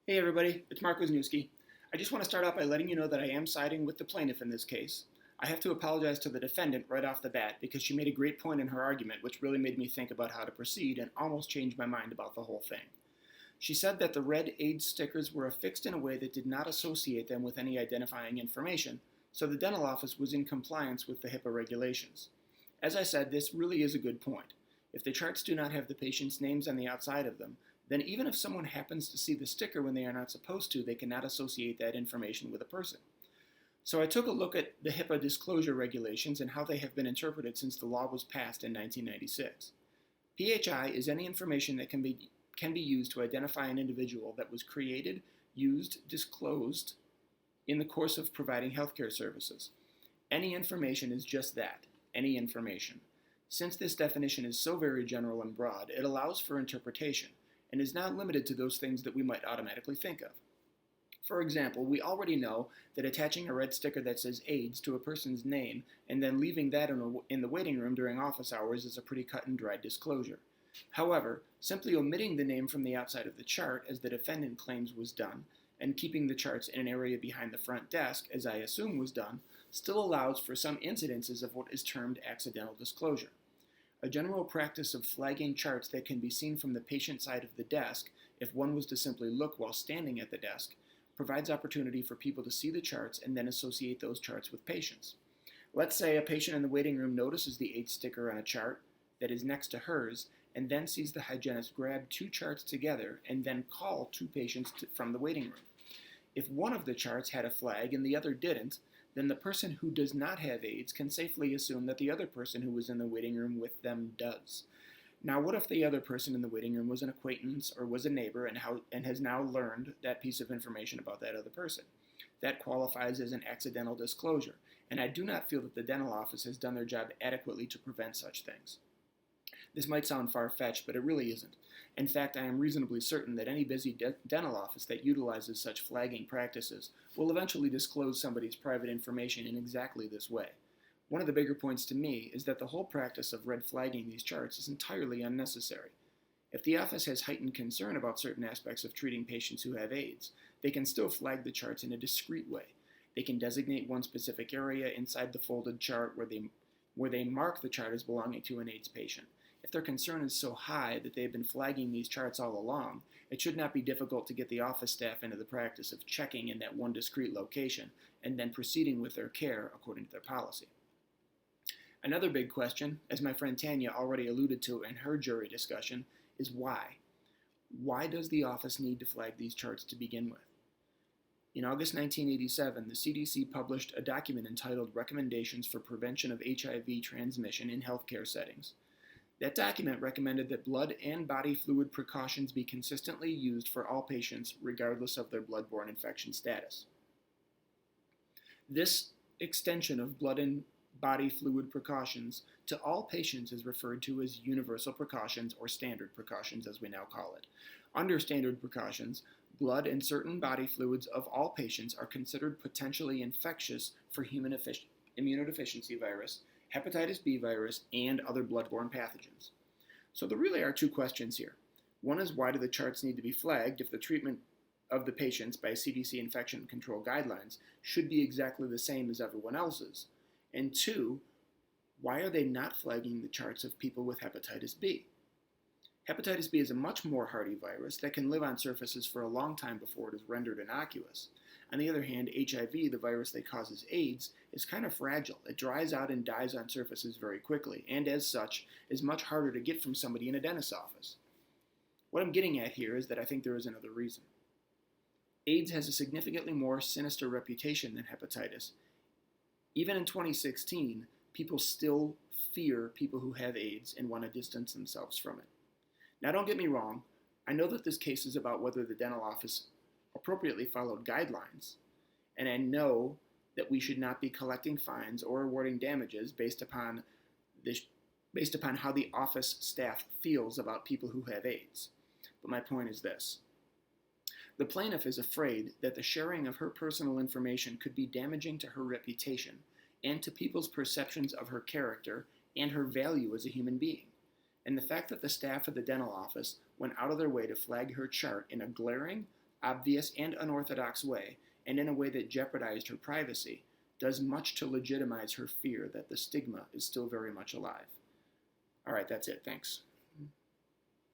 Hey everybody, it's Mark Wisniewski. I just want to start out by letting you know that I am siding with the plaintiff in this case. I have to apologize to the defendant right off the bat because she made a great point in her argument which really made me think about how to proceed and almost changed my mind about the whole thing. She said that the red AIDS stickers were affixed in a way that did not associate them with any identifying information, so the dental office was in compliance with the HIPAA regulations. As I said, this really is a good point. If the charts do not have the patient's names on the outside of them, then even if someone happens to see the sticker when they are not supposed to, they cannot associate that information with a person. So I took a look at the HIPAA disclosure regulations and how they have been interpreted since the law was passed in 1996. PHI is any information that can be used to identify an individual that was created, used, disclosed in the course of providing healthcare services. Any information is just that, any information. Since this definition is so very general and broad, it allows for interpretation and is not limited to those things that we might automatically think of. For example, we already know that attaching a red sticker that says AIDS to a person's name and then leaving that in the waiting room during office hours is a pretty cut and dry disclosure. However, simply omitting the name from the outside of the chart, as the defendant claims was done, and keeping the charts in an area behind the front desk, as I assume was done, still allows for some incidences of what is termed accidental disclosure. A general practice of flagging charts that can be seen from the patient side of the desk, if one was to simply look while standing at the desk, provides opportunity for people to see the charts and then associate those charts with patients. Let's say a patient in the waiting room notices the AIDS sticker on a chart that is next to hers and then sees the hygienist grab two charts together and then call two patients from the waiting room. If one of the charts had a flag and the other didn't, then the person who does not have AIDS can safely assume that the other person who was in the waiting room with them does. Now, what if the other person in the waiting room was an acquaintance or was a neighbor and has now learned that piece of information about that other person? That qualifies as an accidental disclosure, and I do not feel that the dental office has done their job adequately to prevent such things. This might sound far-fetched, but it really isn't. In fact, I am reasonably certain that any busy dental office that utilizes such flagging practices will eventually disclose somebody's private information in exactly this way. One of the bigger points to me is that the whole practice of red flagging these charts is entirely unnecessary. If the office has heightened concern about certain aspects of treating patients who have AIDS, they can still flag the charts in a discreet way. They can designate one specific area inside the folded chart where they mark the chart as belonging to an AIDS patient. If their concern is so high that they have been flagging these charts all along, it should not be difficult to get the office staff into the practice of checking in that one discrete location and then proceeding with their care according to their policy. Another big question, as my friend Tanya already alluded to in her jury discussion, is why? Why does the office need to flag these charts to begin with? In August 1987, the CDC published a document entitled Recommendations for Prevention of HIV Transmission in Healthcare Settings. That document recommended that blood and body fluid precautions be consistently used for all patients regardless of their bloodborne infection status. This extension of blood and body fluid precautions to all patients is referred to as universal precautions or standard precautions as we now call it. Under standard precautions, blood and certain body fluids of all patients are considered potentially infectious for human immunodeficiency virus, hepatitis B virus, and other bloodborne pathogens. So there really are two questions here. One is, why do the charts need to be flagged if the treatment of the patients by CDC infection control guidelines should be exactly the same as everyone else's? And two, why are they not flagging the charts of people with hepatitis B? Hepatitis B is a much more hardy virus that can live on surfaces for a long time before it is rendered innocuous. On the other hand, HIV, the virus that causes AIDS, is kind of fragile. It dries out and dies on surfaces very quickly, and as such, is much harder to get from somebody in a dentist's office. What I'm getting at here is that I think there is another reason. AIDS has a significantly more sinister reputation than hepatitis. Even in 2016, people still fear people who have AIDS and want to distance themselves from it. Now, don't get me wrong. I know that this case is about whether the dental office appropriately followed guidelines, and I know that we should not be collecting fines or awarding damages based upon how the office staff feels about people who have AIDS. But my point is this. The plaintiff is afraid that the sharing of her personal information could be damaging to her reputation and to people's perceptions of her character and her value as a human being. And the fact that the staff of the dental office went out of their way to flag her chart in a glaring, obvious and unorthodox way, and in a way that jeopardized her privacy, does much to legitimize her fear that the stigma is still very much alive. All right, that's it. Thanks.